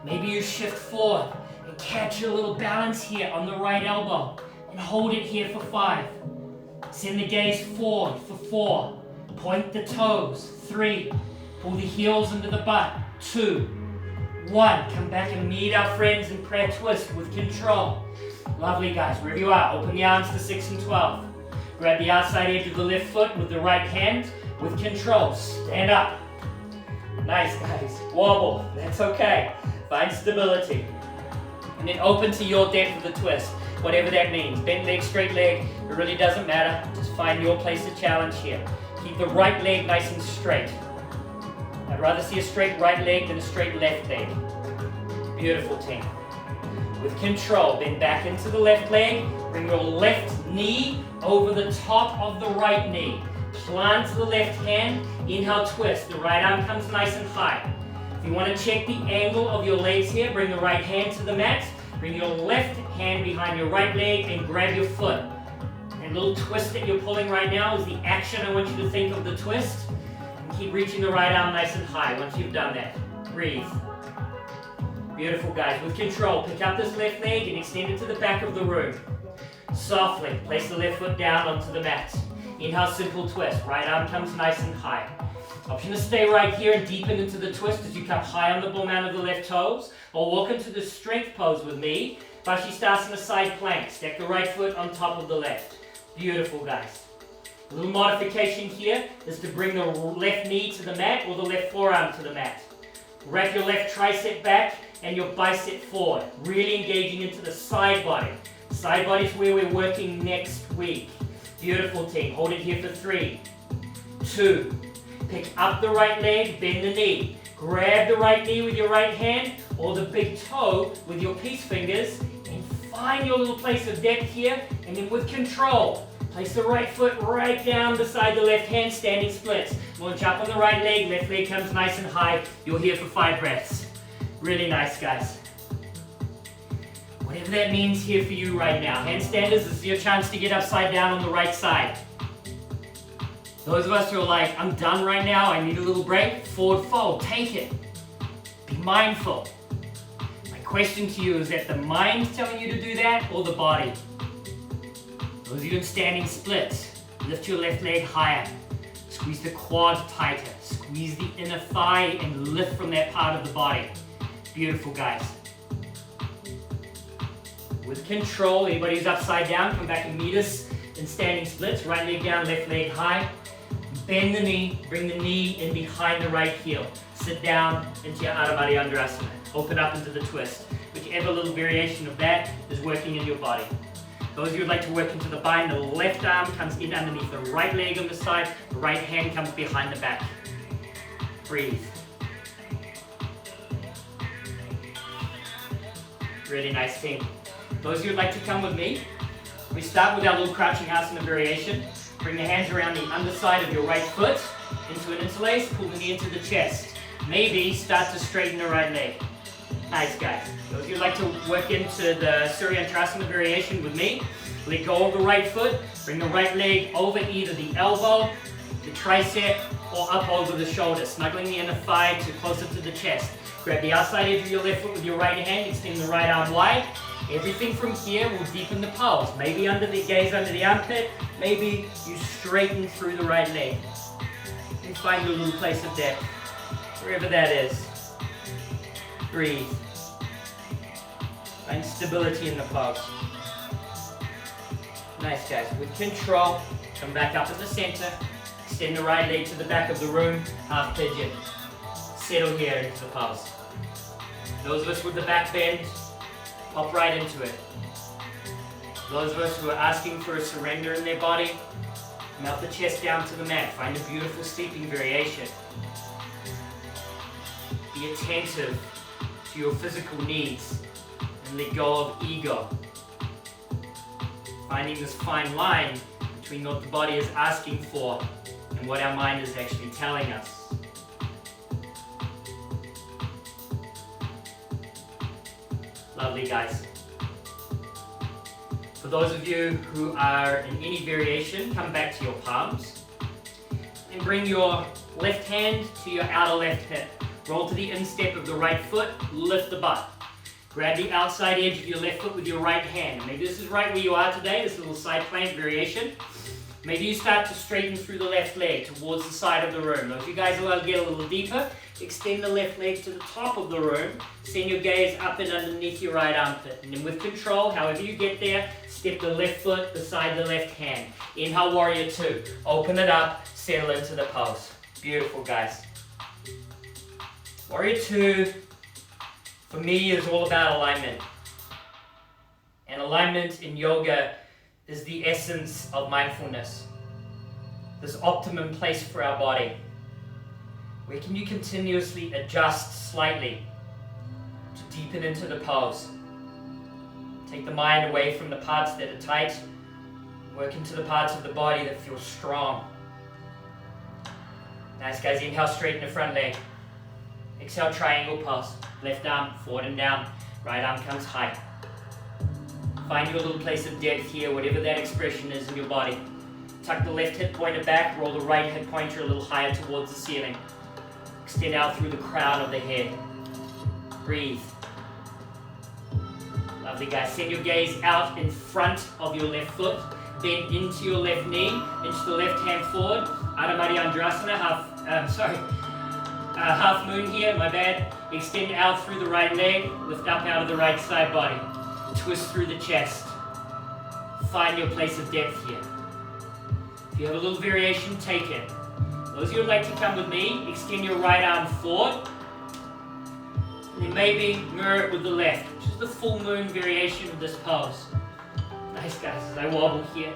Maybe you shift forward and catch a little balance here on the right elbow and hold it here for 5. Send the gaze forward for 4. Point the toes. 3. Pull the heels into the butt. 2. 1. Come back and meet our friends in prayer twist with control. Lovely, guys. Wherever you are, open the arms to 6 and 12. Grab the outside edge of the left foot with the right hand with control. Stand up. Nice, guys. Wobble. That's okay. Find stability. And then open to your depth of the twist, whatever that means. Bent leg, straight leg, it really doesn't matter. Just find your place of challenge here. Keep the right leg nice and straight. I'd rather see a straight right leg than a straight left leg. Beautiful, team. With control, bend back into the left leg. Bring your left knee over the top of the right knee. Plant the left hand. Inhale, twist. The right arm comes nice and high. If you want to check the angle of your legs here, bring the right hand to the mat. Bring your left hand behind your right leg and grab your foot. That little twist that you're pulling right now is the action I want you to think of the twist. And keep reaching the right arm nice and high once you've done that. Breathe. Beautiful, guys. With control, pick up this left leg and extend it to the back of the room. Softly, place the left foot down onto the mat. Inhale, simple twist. Right arm comes nice and high. Option to stay right here and deepen into the twist as you come high on the ball mount of the left toes. Or walk into the strength pose with me. Vashisthasana side plank. Stack the right foot on top of the left. Beautiful, guys. A little modification here is to bring the left knee to the mat or the left forearm to the mat. Wrap your left tricep back and your bicep forward. Really engaging into the side body. Side body is where we're working next week. Beautiful, team. Hold it here for 3, 2. Pick up the right leg, bend the knee. Grab the right knee with your right hand or the big toe with your peace fingers and find your little place of depth here. And then with control, place the right foot right down beside the left hand, standing splits. Launch up on the right leg, left leg comes nice and high. You're here for 5 breaths. Really nice, guys. Whatever that means here for you right now. Handstanders, this is your chance to get upside down on the right side. Those of us who are like, I'm done right now, I need a little break, forward fold, take it. Be mindful. My question to you is that the mind telling you to do that or the body? Those of you in standing splits, lift your left leg higher. Squeeze the quad tighter. Squeeze the inner thigh and lift from that part of the body. Beautiful, guys. With control, anybody who's upside down, come back and meet us in standing splits. Right leg down, left leg high. Bend the knee, bring the knee in behind the right heel. Sit down into your Ardha Madhyandranasana. Open up into the twist. Whichever little variation of that is working in your body. Those of you who would like to work into the bind, the left arm comes in underneath the right leg on the side, the right hand comes behind the back. Breathe. Really nice, team. Those of you who would like to come with me, we start with our little crouching asana variation. Bring the hands around the underside of your right foot into an interlace, pull the knee into the chest. Maybe start to straighten the right leg. Nice, guys. Those of you who would like to work into the Surya Yantrasana variation with me, let go of the right foot, bring the right leg over either the elbow, the tricep, or up over the shoulder, snuggling the inner thigh to closer to the chest. Grab the outside edge of your left foot with your right hand, extend the right arm wide. Everything from here will deepen the pulse. Maybe under the gaze under the armpit, maybe you straighten through the right leg. And find your little place of depth, wherever that is. Breathe. Find stability in the pulse. Nice, guys. With control, come back up at the center. Extend the right leg to the back of the room, half pigeon. Settle here into the pulse. Those of us with the back bend, pop right into it. Those of us who are asking for a surrender in their body, melt the chest down to the mat. Find a beautiful steeping variation. Be attentive to your physical needs and let go of ego. Finding this fine line between what the body is asking for and what our mind is actually telling us. Lovely, guys. For those of you who are in any variation, come back to your palms and bring your left hand to your outer left hip. Roll to the instep of the right foot, lift the butt. Grab the outside edge of your left foot with your right hand. Maybe this is right where you are today, this little side plank variation. Maybe you start to straighten through the left leg towards the side of the room. Now, if you guys want to get a little deeper, extend the left leg to the top of the room. Send your gaze up and underneath your right armpit. And then with control, however you get there, step the left foot beside the left hand. Inhale, warrior two. Open it up, settle into the pose. Beautiful, guys. Warrior two, for me, is all about alignment. And alignment in yoga is the essence of mindfulness. This optimum place for our body. Where can you continuously adjust slightly to deepen into the pose? Take the mind away from the parts that are tight, work into the parts of the body that feel strong. Nice, guys. Inhale, straighten the front leg. Exhale, triangle pose. Left arm forward and down, right arm comes high. Find your little place of depth here, whatever that expression is in your body. Tuck the left hip pointer back, roll the right hip pointer a little higher towards the ceiling. Extend out through the crown of the head. Breathe. Lovely, guys. Send your gaze out in front of your left foot, bend into your left knee, inch the left hand forward. Ardha Madhyandrasana, half moon here, my bad. Extend out through the right leg, lift up out of the right side body. Twist through the chest. Find your place of depth here. If you have a little variation, take it. Those of you who would like to come with me, extend your right arm forward. And then maybe mirror it with the left, which is the full moon variation of this pose. Nice, guys, as I wobble here.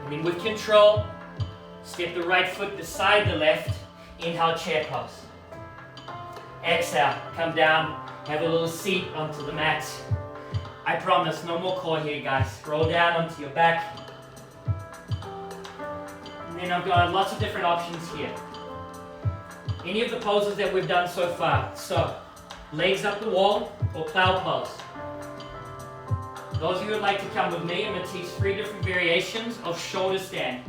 And then with control, step the right foot beside the left. Inhale, chair pose. Exhale, come down, have a little seat onto the mat. I promise, no more core here, guys. Roll down onto your back. And then I've got lots of different options here. Any of the poses that we've done so far. So, legs up the wall or plow pose. Those of you who would like to come with me, I'm going to teach 3 different variations of shoulder stand.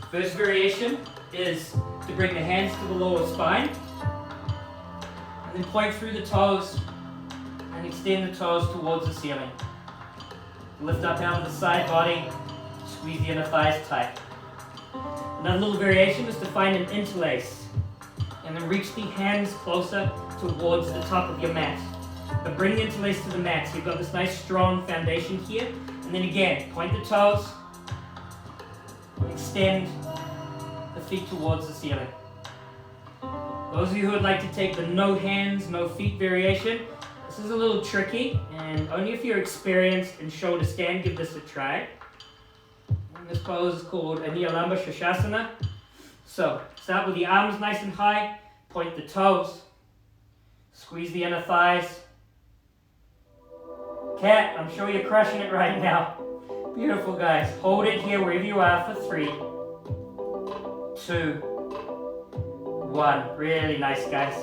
First variation is to bring the hands to the lower spine. And then point through the toes and extend the toes towards the ceiling. Lift up out of the side body, squeeze the inner thighs tight. Another little variation is to find an interlace and then reach the hands closer towards the top of your mat. But bring the interlace to the mat so you've got this nice strong foundation here. And then again, point the toes, extend the feet towards the ceiling. Those of you who would like to take the no hands, no feet variation, this is a little tricky, and only if you're experienced in shoulder stand, give this a try. And this pose is called Aniyalamba Shashasana. So, start with the arms nice and high, point the toes, squeeze the inner thighs. Cat, I'm sure you're crushing it right now. Beautiful, guys. Hold it here wherever you are for 3, 2, 1. Really nice, guys.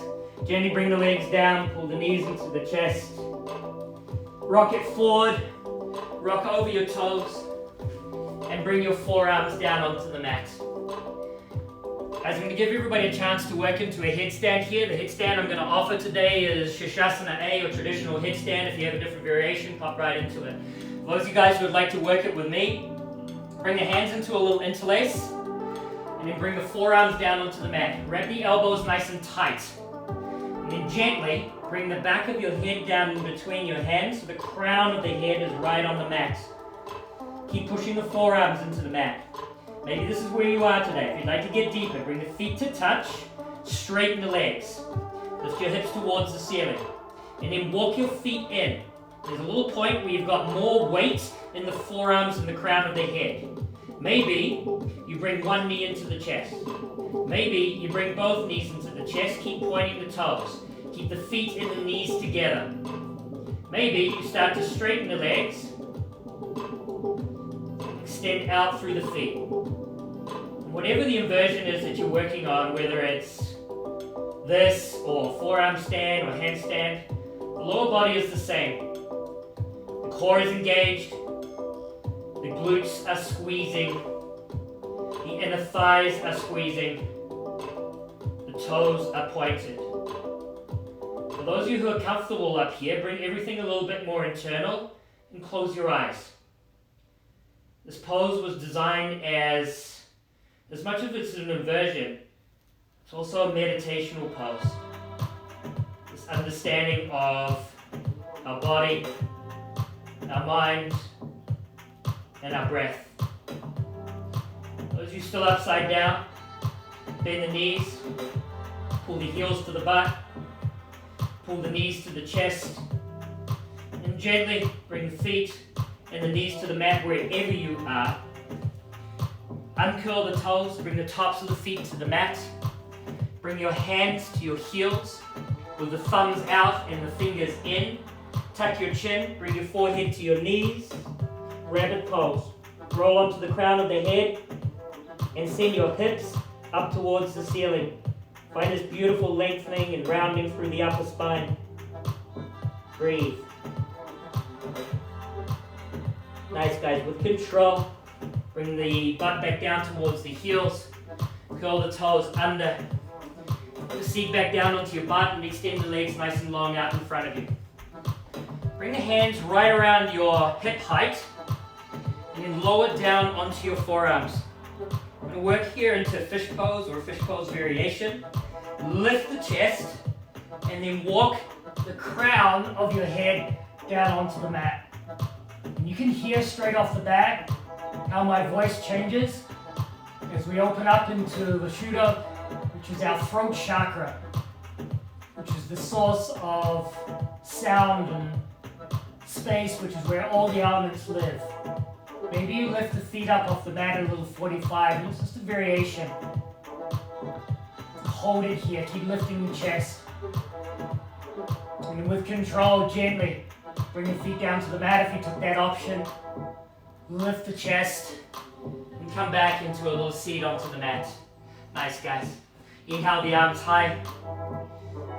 Gently bring the legs down, pull the knees into the chest. Rock it forward, rock over your toes, and bring your forearms down onto the mat. Guys, I'm going to give everybody a chance to work into a headstand here. The headstand I'm going to offer today is Shashasana A, or traditional headstand. If you have a different variation, pop right into it. For those of you guys who would like to work it with me, bring the hands into a little interlace, and then bring the forearms down onto the mat. Wrap the elbows nice and tight. And then gently bring the back of your head down in between your hands so the crown of the head is right on the mat. Keep pushing the forearms into the mat. Maybe this is where you are today. If you'd like to get deeper, bring the feet to touch, straighten the legs. Lift your hips towards the ceiling. And then walk your feet in. There's a little point where you've got more weight in the forearms and the crown of the head. Maybe you bring one knee into the chest. Maybe you bring both knees into the chest, keep pointing the toes. Keep the feet and the knees together. Maybe you start to straighten the legs. Extend out through the feet. Whatever the inversion is that you're working on, whether it's this or forearm stand or handstand, the lower body is the same. The core is engaged, The glutes are squeezing. The inner thighs are squeezing. The toes are pointed. For those of you who are comfortable up here, bring everything a little bit more internal and close your eyes. This pose was designed as much of it's an inversion, it's also a meditational pose. This understanding of our body, our mind, and our breath. Those of you still upside down, bend the knees, pull the heels to the butt, pull the knees to the chest, and gently bring the feet and the knees to the mat wherever you are. Uncurl the toes, bring the tops of the feet to the mat. Bring your hands to your heels with the thumbs out and the fingers in. Tuck your chin, bring your forehead to your knees. Rabbit pose. Roll onto the crown of the head and send your hips up towards the ceiling. Find this beautiful lengthening and rounding through the upper spine. Breathe. Nice, guys. With control, bring the butt back down towards the heels. Curl the toes under. Put the seat back down onto your butt and extend the legs nice and long out in front of you. Bring the hands right around your hip height and then lower down onto your forearms. I'm going to work here into fish pose or fish pose variation. Lift the chest and then walk the crown of your head down onto the mat. And you can hear straight off the bat how my voice changes as we open up into the Vishuddha, which is our throat chakra, which is the source of sound and space, which is where all the elements live. Maybe you lift the feet up off the mat at a little 45, and it's just a variation. Hold it here, keep lifting the chest. And with control, gently bring the feet down to the mat if you took that option. Lift the chest and come back into a little seat onto the mat. Nice, guys. Inhale the arms high.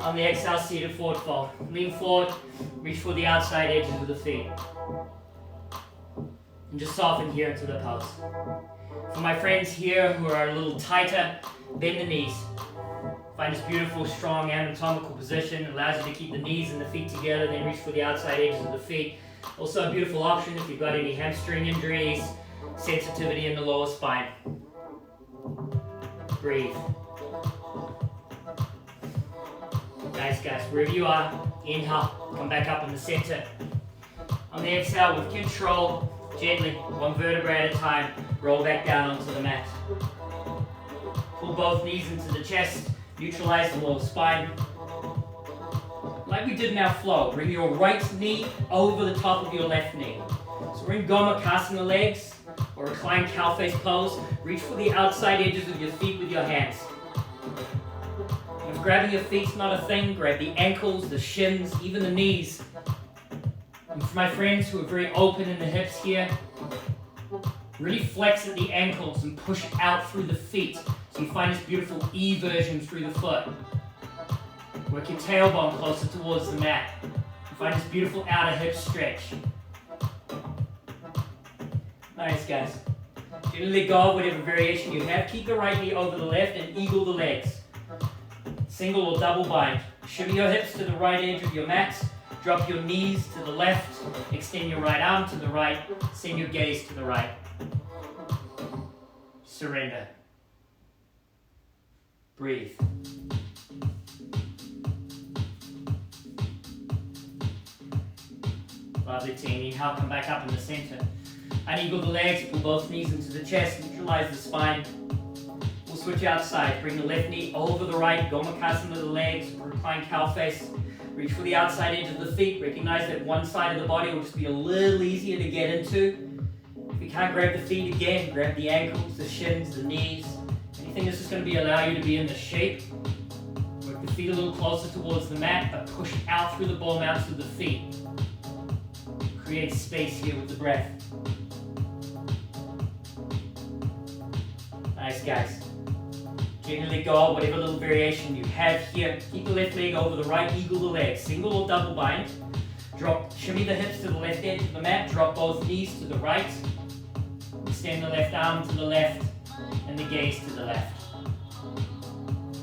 On the exhale, seated forward fold. Lean forward, reach for the outside edges of the feet. And just soften here into the pose. For my friends here who are a little tighter, bend the knees. Find this beautiful, strong anatomical position. It allows you to keep the knees and the feet together, then reach for the outside edges of the feet. Also a beautiful option if you've got any hamstring injuries, sensitivity in the lower spine. Breathe. Nice, guys. Wherever you are, inhale, come back up in the center. On the exhale, with control, gently, one vertebra at a time, roll back down onto the mat. Pull both knees into the chest, neutralize the lower spine. Like we did in our flow, bring your right knee over the top of your left knee. So we're in Gomakasana legs, or reclined cow face pose. Reach for the outside edges of your feet with your hands. If grabbing your feet's not a thing, grab the ankles, the shins, even the knees. And for my friends who are very open in the hips here, really flex at the ankles and push out through the feet. So you find this beautiful E version through the foot. Work your tailbone closer towards the mat. You find this beautiful outer hip stretch. Nice, guys. Gently let go of whatever variation you have. Keep the right knee over the left and eagle the legs. Single or double bind. Shimmy your hips to the right edge of your mat. Drop your knees to the left. Extend your right arm to the right. Send your gaze to the right. Surrender. Breathe. Lovely, team. Inhale, come back up in the center. Uneagle the legs, pull both knees into the chest, neutralize the spine. We'll switch outside. Bring the left knee over the right, Gomakasana to the legs, recline cow face. Reach for the outside edge of the feet. Recognize that one side of the body will just be a little easier to get into. If you can't grab the feet again, grab the ankles, the shins, the knees. Anything that's just going to allow you to be in the shape. Work the feet a little closer towards the mat, but push out through the ball mounts of the feet. Create space here with the breath. Nice, guys. Gently let go of whatever little variation you have here. Keep the left leg over the right, eagle the leg. Single or double bind. Drop, shimmy the hips to the left edge of the mat. Drop both knees to the right. Extend the left arm to the left and the gaze to the left.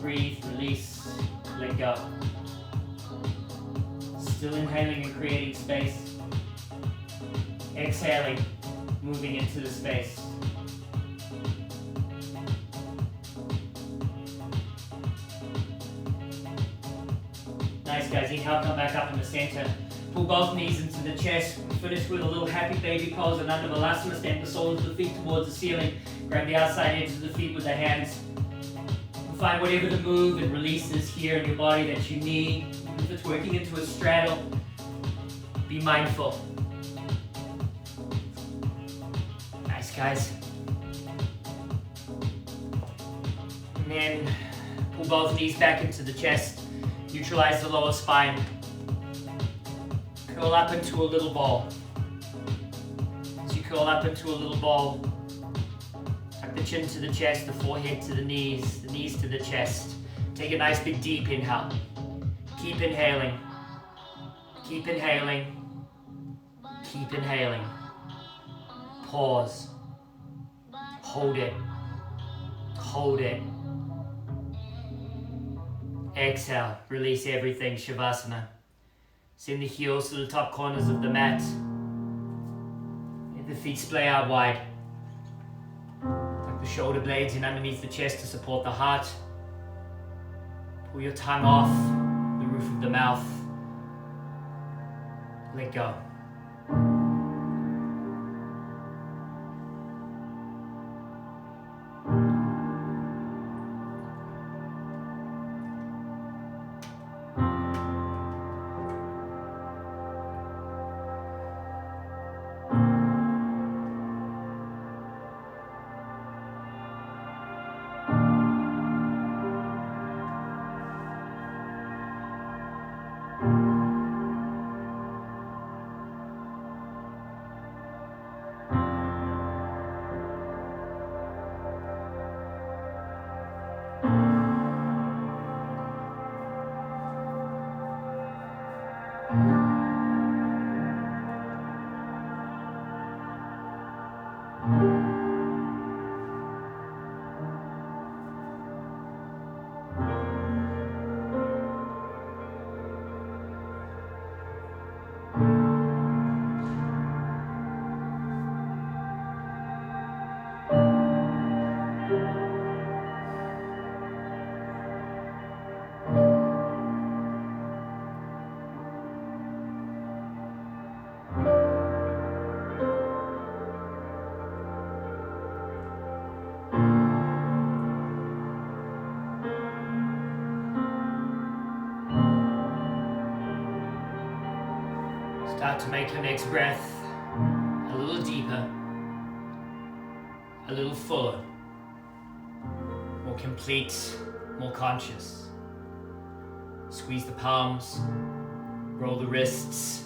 Breathe, release, let go. Still inhaling and creating space. Exhaling, moving into the space. Nice guys, inhale, come back up in the center. Pull both knees into the chest. Finish with a little happy baby pose and under Balasana, stamp the soles of the feet towards the ceiling. Grab the outside edge of the feet with the hands. Find whatever the move and release is here in your body that you need. If it's working into a straddle, be mindful. Nice guys. And then pull both knees back into the chest. Neutralize the lower spine. Curl up into a little ball. As you curl up into a little ball, tuck the chin to the chest, the forehead to the knees to the chest. Take a nice big deep inhale. Keep inhaling. Keep inhaling. Keep inhaling. Pause. Hold it. Hold it. Exhale. Release everything. Shavasana. Send the heels to the top corners of the mat. Let the feet splay out wide. Tuck the shoulder blades in underneath the chest to support the heart. Pull your tongue off the roof of the mouth. Let go. Start to make your next breath a little deeper, a little fuller, more complete, more conscious. Squeeze the palms, roll the wrists,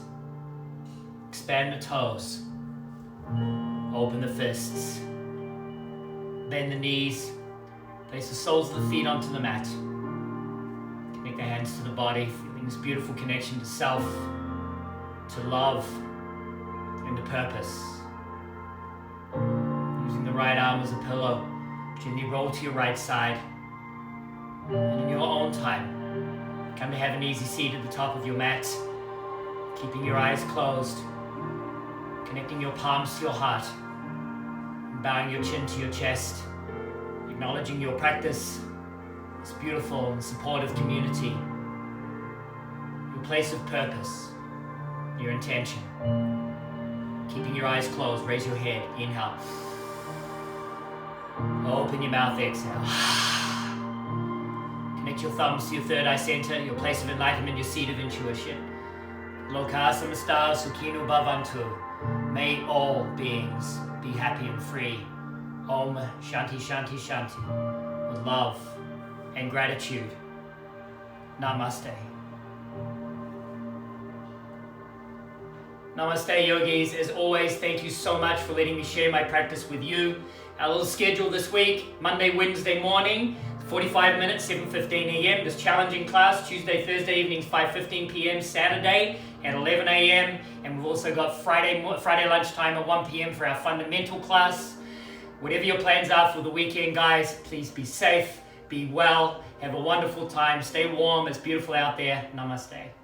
expand the toes, open the fists, bend the knees, place the soles of the feet onto the mat. Connect the hands to the body, feeling this beautiful connection to self, to love, and to purpose. Using the right arm as a pillow, gently roll to your right side. And in your own time, come to have an easy seat at the top of your mat, keeping your eyes closed, connecting your palms to your heart, and bowing your chin to your chest, acknowledging your practice, this beautiful and supportive community, your place of purpose, your intention. Keeping your eyes closed, raise your head, inhale. Open your mouth, exhale. Connect your thumbs to your third eye center, your place of enlightenment, your seat of intuition. Loka samasta sukhino bhavantu. May all beings be happy and free. Om Shanti Shanti Shanti. With love and gratitude. Namaste. Namaste yogis. As always, thank you so much for letting me share my practice with you. Our little schedule this week, Monday, Wednesday morning, 45 minutes, 7:15 a.m. This challenging class, Tuesday, Thursday evenings, 5:15 p.m. Saturday at 11 a.m. And we've also got Friday lunchtime at 1 p.m. for our fundamental class. Whatever your plans are for the weekend, guys, please be safe, be well, have a wonderful time, stay warm, it's beautiful out there. Namaste.